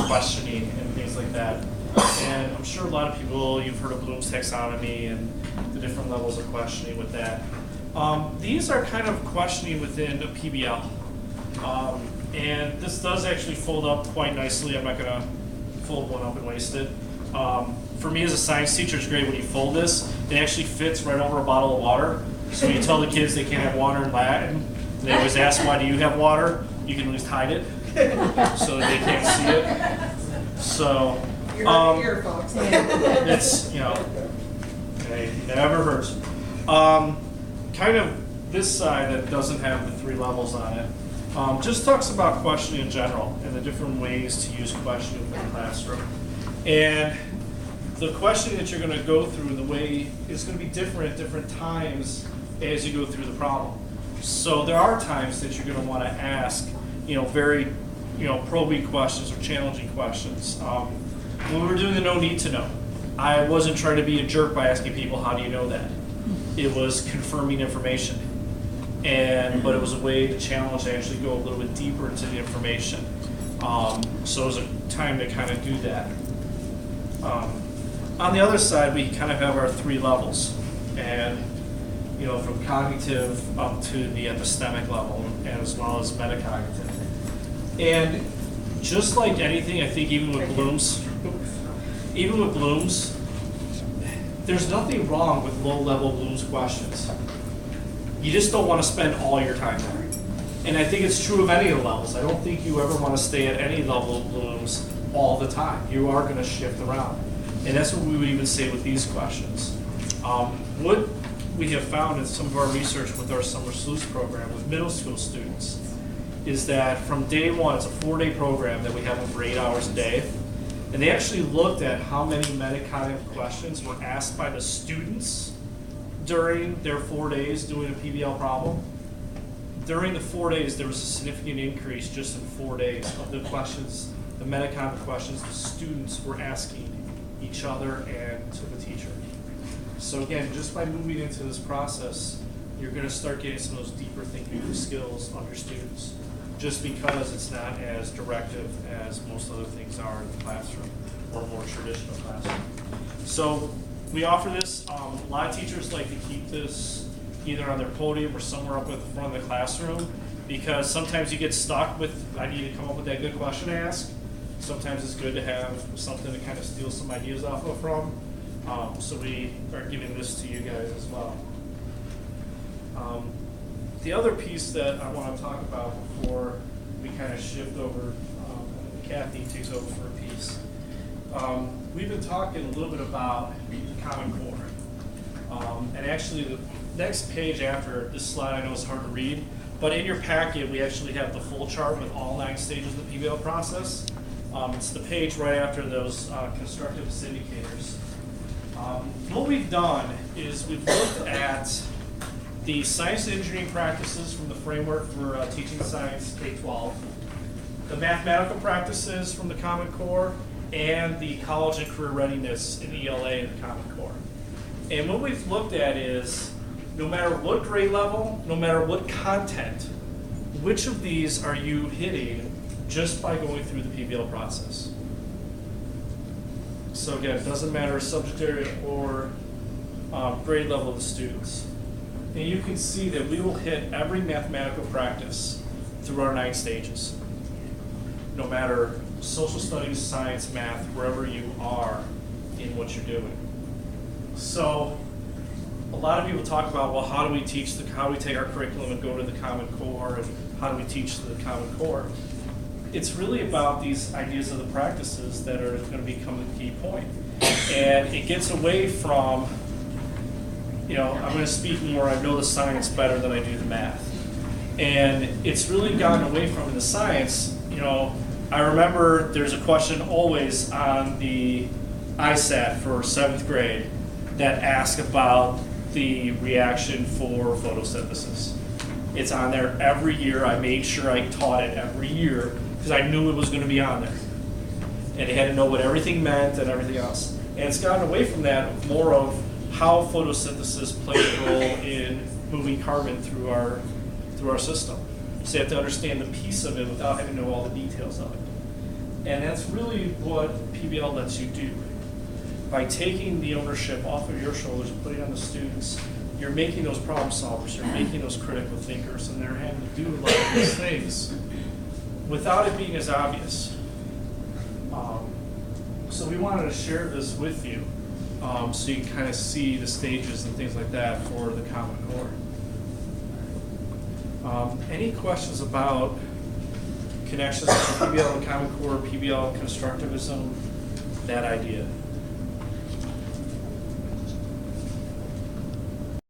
questioning and things like that. And I'm sure a lot of people, you've heard of Bloom's taxonomy and the different levels of questioning with that. These are kind of questioning within a PBL. And this does actually fold up quite nicely. I'm not going to fold one up and waste it. For me as a science teacher, it's great when you fold this. It actually fits right over a bottle of water. So when you tell the kids they can't have water in Latin, they always ask, why do you have water? You can at least hide it so that they can't see it. So, Here, folks. it's, it never hurts. Kind of this side that doesn't have the 3 levels on it, just talks about questioning in general and the different ways to use questioning in the classroom. And the questioning that you're going to go through, the way is going to be different at different times as you go through the problem. So there are times that you're going to want to ask, very, probing questions or challenging questions. When we were doing the no need to know, I wasn't trying to be a jerk by asking people, how do you know that? It was confirming information. But it was a way to challenge to actually go a little bit deeper into the information. So it was a time to kind of do that. On the other side, we kind of have our 3 levels. And from cognitive up to the epistemic level, and as well as metacognitive. And just like anything, I think even with Bloom's, there's nothing wrong with low-level Bloom's questions. You just don't want to spend all your time there. And I think it's true of any of the levels. I don't think you ever want to stay at any level of Bloom's all the time. You are going to shift around. And that's what we would even say with these questions. What we have found in some of our research with our Summer Sleuths program with middle school students is that from day one, it's a 4-day program that we have them for 8 hours a day. And they actually looked at how many metacognitive questions were asked by the students during their 4 days doing a PBL problem. During the 4 days, there was a significant increase just in 4 days of the questions, the metacognitive questions the students were asking each other and to the teacher. So again, just by moving into this process, you're going to start getting some of those deeper thinking skills on your students, just because it's not as directive as most other things are in the classroom or more traditional classroom. So we offer this. A lot of teachers like to keep this either on their podium or somewhere up at the front of the classroom, because sometimes you get stuck with, I need to come up with that good question to ask. Sometimes it's good to have something to kind of steal some ideas off of from. So we are giving this to you guys as well. The other piece that I want to talk about before we kind of shift over, and Kathy takes over for a piece. We've been talking a little bit about the Common Core. And actually the next page after this slide, I know it's hard to read, but in your packet we actually have the full chart with all 9 stages of the PBL process. It's the page right after those constructivist indicators. What we've done is we've looked at the science and engineering practices from the framework for teaching science K-12, the mathematical practices from the Common Core, and the college and career readiness in ELA in the Common Core. And what we've looked at is, no matter what grade level, no matter what content, which of these are you hitting just by going through the PBL process? So again, it doesn't matter subject area or grade level of the students. And you can see that we will hit every mathematical practice through our 9 stages. No matter social studies, science, math, wherever you are in what you're doing. So a lot of people talk about, well, how do we take our curriculum and go to the Common Core, and how do we teach the Common Core? It's really about these ideas of the practices that are going to become the key point. And it gets away from, I'm going to speak more, I know the science better than I do the math. And it's really gotten away from in the science, I remember there's a question always on the ISAT for 7th grade that asks about the reaction for photosynthesis. It's on there every year. I made sure I taught it every year because I knew it was going to be on there. And they had to know what everything meant and everything else. And it's gotten away from that, more of how photosynthesis plays a role in moving carbon through our system. So you have to understand the piece of it without having to know all the details of it. And that's really what PBL lets you do. By taking the ownership off of your shoulders and putting it on the students, you're making those problem solvers, you're making those critical thinkers, and they're having to do a lot of these things without it being as obvious. So we wanted to share this with you, so you can kind of see the stages and things like that for the Common Core. Any questions about connections to PBL and Common Core, PBL constructivism, that idea?